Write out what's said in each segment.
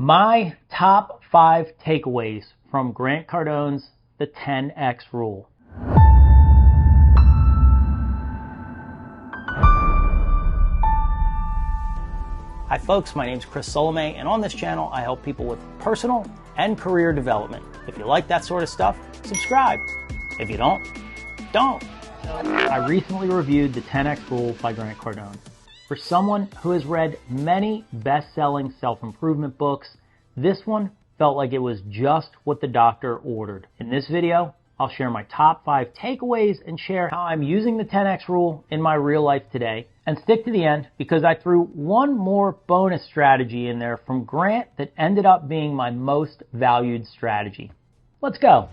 My top 5 takeaways from Grant Cardone's The 10X Rule. Hi folks, my name is Chris Solomay, and on this channel I help people with personal and career development. If you like that sort of stuff, subscribe. If you don't. I recently reviewed The 10X Rule by Grant Cardone. For someone who has read many best-selling self-improvement books, this one felt like it was just what the doctor ordered. In this video, I'll share my top 5 takeaways and share how I'm using the 10X Rule in my real life today. And stick to the end because I threw one more bonus strategy in there from Grant that ended up being my most valued strategy. Let's go.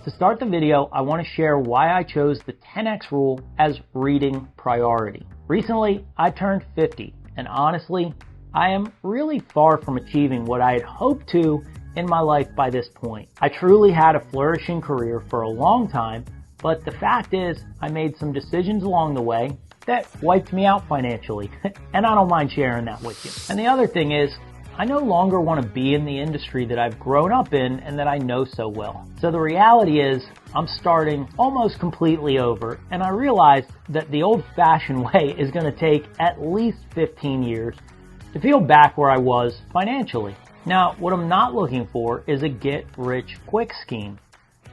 To start the video, I want to share why I chose the 10X Rule as reading priority. Recently, I turned 50, and honestly, I am really far from achieving what I had hoped to in my life by this point. I truly had a flourishing career for a long time, but the fact is, I made some decisions along the way that wiped me out financially, and I don't mind sharing that with you. And the other thing is, I no longer want to be in the industry that I've grown up in and that I know so well. So the reality is, I'm starting almost completely over, and I realized that the old-fashioned way is going to take at least 15 years to feel back where I was financially. Now, what I'm not looking for is a get-rich-quick scheme.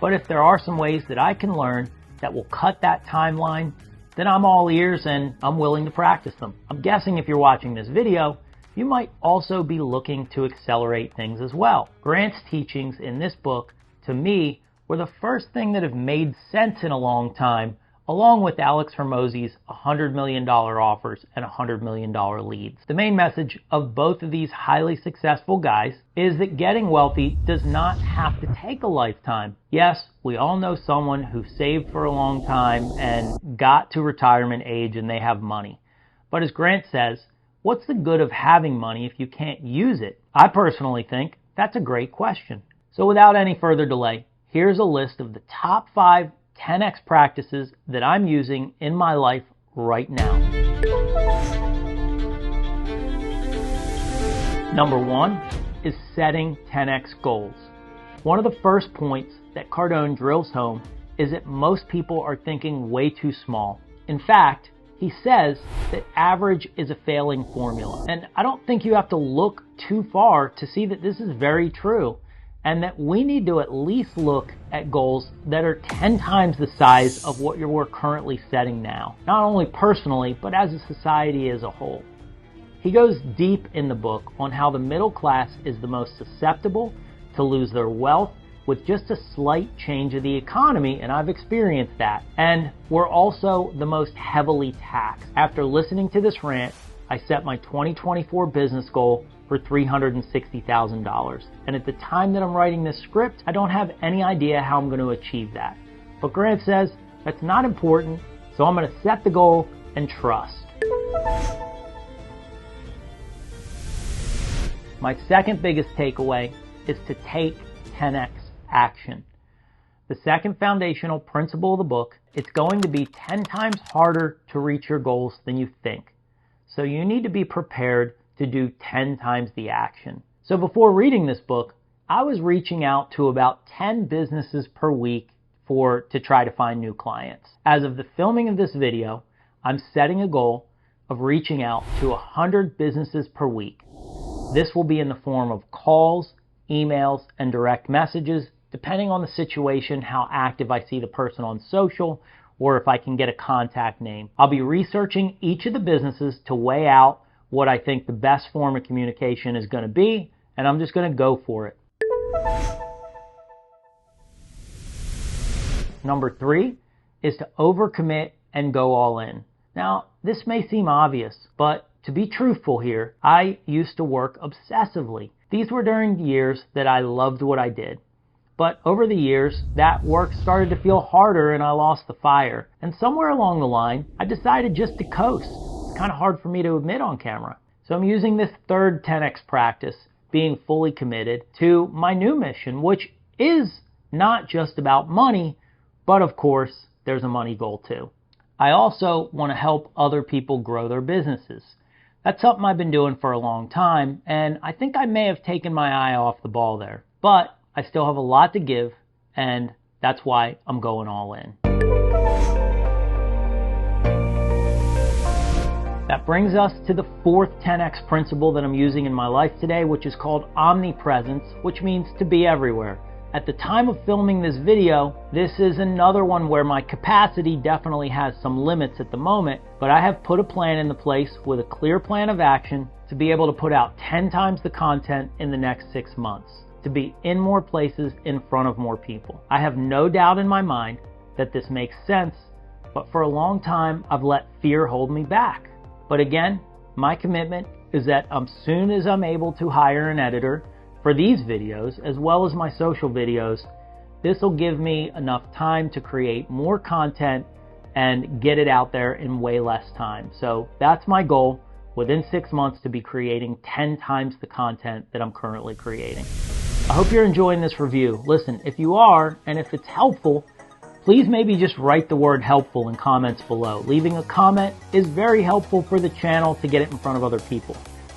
But if there are some ways that I can learn that will cut that timeline, then I'm all ears and I'm willing to practice them. I'm guessing if you're watching this video, you might also be looking to accelerate things as well. Grant's teachings in this book, to me, were the first thing that have made sense in a long time, along with Alex Hormozi's $100 million offers and $100 million leads. The main message of both of these highly successful guys is that getting wealthy does not have to take a lifetime. Yes, we all know someone who saved for a long time and got to retirement age and they have money. But as Grant says, what's the good of having money if you can't use it? I personally think that's a great question. So without any further delay, here's a list of the top 5 10X practices that I'm using in my life right now. Number 1 is setting 10X goals. One of the first points that Cardone drills home is that most people are thinking way too small. In fact, he says that average is a failing formula. And I don't think you have to look too far to see that this is very true, and that we need to at least look at goals that are 10 times the size of what we're currently setting now. Not only personally, but as a society as a whole. He goes deep in the book on how the middle class is the most susceptible to lose their wealth with just a slight change of the economy, and I've experienced that. And we're also the most heavily taxed. After listening to this rant, I set my 2024 business goal for $360,000. And at the time that I'm writing this script, I don't have any idea how I'm going to achieve that. But Grant says that's not important, so I'm going to set the goal and trust. My second biggest takeaway is to take 10X action. The second foundational principle of the book, it's going to be 10 times harder to reach your goals than you think. So you need to be prepared to do 10 times the action. So before reading this book, I was reaching out to about 10 businesses per week to try to find new clients. As of the filming of this video, I'm setting a goal of reaching out to 100 businesses per week. This will be in the form of calls, emails, and direct messages, depending on the situation, how active I see the person on social, or if I can get a contact name. I'll be researching each of the businesses to weigh out what I think the best form of communication is going to be, and I'm just going to go for it. Number 3 is to overcommit and go all in. Now, this may seem obvious, but to be truthful here, I used to work obsessively. These were during years that I loved what I did. But over the years, that work started to feel harder and I lost the fire. And somewhere along the line, I decided just to coast. It's kind of hard for me to admit on camera. So I'm using this third 10X practice, being fully committed to my new mission, which is not just about money, but of course, there's a money goal too. I also want to help other people grow their businesses. That's something I've been doing for a long time, and I think I may have taken my eye off the ball there. But I still have a lot to give, and that's why I'm going all in. That brings us to the fourth 10X principle that I'm using in my life today, which is called omnipresence, which means to be everywhere. At the time of filming this video, this is another one where my capacity definitely has some limits at the moment, but I have put a plan into place with a clear plan of action to be able to put out 10 times the content in the next 6 months, to be in more places in front of more people. I have no doubt in my mind that this makes sense, but for a long time I've let fear hold me back. But again, my commitment is that as soon as I'm able to hire an editor for these videos, as well as my social videos, this will give me enough time to create more content and get it out there in way less time. So that's my goal, within 6 months to be creating 10 times the content that I'm currently creating. I hope you're enjoying this review. Listen, if you are, and if it's helpful, please maybe just write the word helpful in comments below. Leaving a comment is very helpful for the channel to get it in front of other people.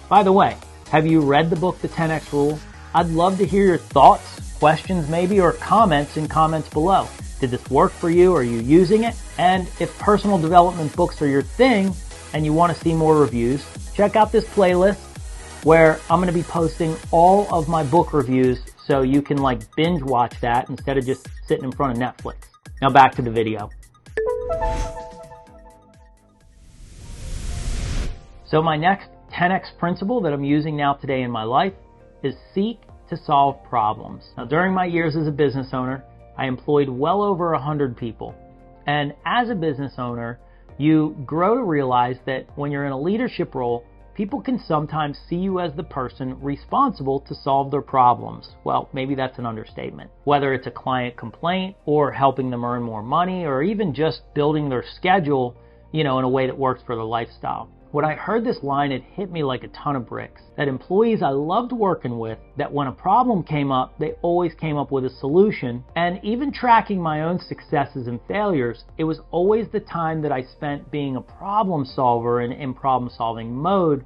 By the way, have you read the book, The 10X Rule? I'd love to hear your thoughts, questions maybe, or comments in comments below. Did this work for you? Are you using it? And if personal development books are your thing and you want to see more reviews, check out this playlist where I'm going to be posting all of my book reviews so you can binge watch that instead of just sitting in front of Netflix. Now back to the video. So my next 10X principle that I'm using now today in my life is seek to solve problems. Now during my years as a business owner, I employed well over 100 people. And as a business owner, you grow to realize that when you're in a leadership role, people can sometimes see you as the person responsible to solve their problems. Well, maybe that's an understatement. Whether it's a client complaint or helping them earn more money or even just building their schedule, in a way that works for their lifestyle. When I heard this line, it hit me like a ton of bricks. That employees I loved working with, that when a problem came up, they always came up with a solution. And even tracking my own successes and failures, it was always the time that I spent being a problem solver and in problem solving mode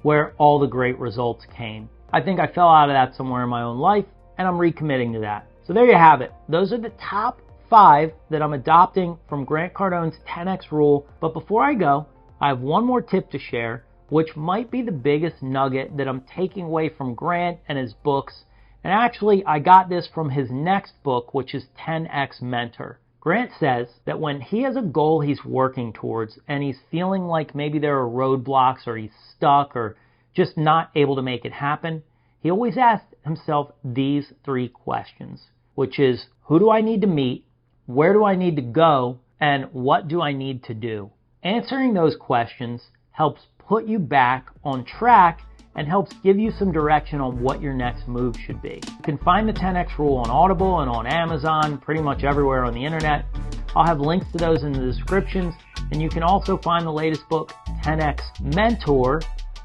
where all the great results came. I think I fell out of that somewhere in my own life, and I'm recommitting to that. So there you have it. Those are the top 5 that I'm adopting from Grant Cardone's 10X rule. But before I go, I have one more tip to share, which might be the biggest nugget that I'm taking away from Grant and his books. And actually, I got this from his next book, which is 10X Mentor. Grant says that when he has a goal he's working towards and he's feeling like maybe there are roadblocks or he's stuck or just not able to make it happen, he always asks himself these 3 questions, which is, who do I need to meet? Where do I need to go? And what do I need to do? Answering those questions helps put you back on track and helps give you some direction on what your next move should be. You can find the 10X rule on Audible and on Amazon, pretty much everywhere on the internet. I'll have links to those in the descriptions, and you can also find the latest book, 10X Mentor,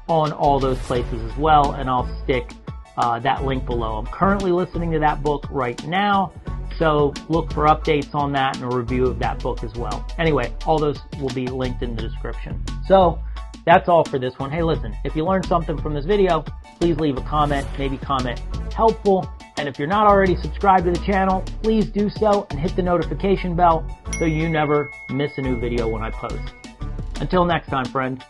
on all those places as well, and I'll stick that link below. I'm currently listening to that book right now, so look for updates on that and a review of that book as well. Anyway, all those will be linked in the description. So that's all for this one. Hey, listen, if you learned something from this video, please leave a comment, maybe comment helpful. And if you're not already subscribed to the channel, please do so and hit the notification bell so you never miss a new video when I post. Until next time, friend.